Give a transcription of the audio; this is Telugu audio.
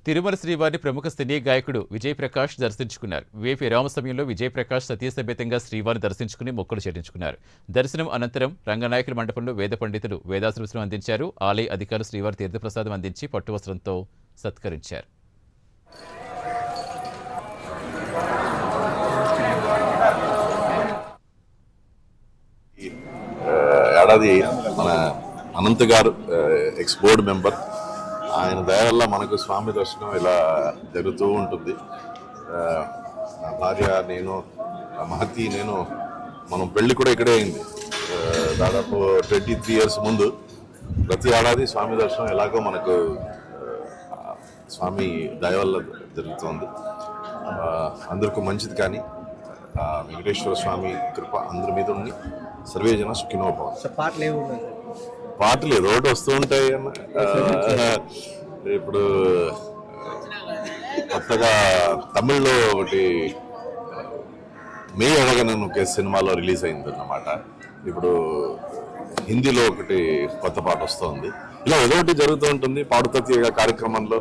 తిరుమల శ్రీవారిని ప్రముఖ సినీ గాయకుడు విజయ్ ప్రకాష్ దర్శించుకున్నారు. వేపి రామ సమయంలో విజయ్ ప్రకాష్ సతీసమేతంగా శ్రీవారిని దర్శించుకుని మొక్కులు చెల్లించుకున్నారు. దర్శనం అనంతరం రంగనాయకుల మండపంలో వేద పండితులు వేదాశీర్వచనం అందించారు. ఆలయ అధికారులు శ్రీవారి తీర్థప్రసాదం అందించి పట్టువస్త్రంతో సత్కరించారు. ఏడాది మన అనంత్ గారు ఎక్స్ బోర్డ్ మెంబర్, ఆయన దయ వల్ల మనకు స్వామి దర్శనం ఇలా జరుగుతూ ఉంటుంది. నా భార్య, నేను, మహతి, నేను మనం పెళ్లి కూడా ఇక్కడే అయింది. దాదాపు 23 years ముందు. ప్రతి ఏడాది స్వామి దర్శనం ఎలాగో మనకు స్వామి దయ వల్ల జరుగుతుంది. అందరికీ మంచిది. కానీ వెంకటేశ్వర స్వామి కృప అందరి మీద ఉండి సర్వేజన సుఖినో భవంతు. పాటలు ఏదో ఒకటి వస్తూ ఉంటాయి అన్న. ఇప్పుడు కొత్తగా తమిళ్లో ఒకటి మే అడగనను ఒక సినిమాలో రిలీజ్ అయింది అన్నమాట. ఇప్పుడు హిందీలో ఒకటి కొత్త పాట వస్తుంది. ఇలా ఏదో ఒకటి జరుగుతూ ఉంటుంది. పాడుతా తీయగా కార్యక్రమంలో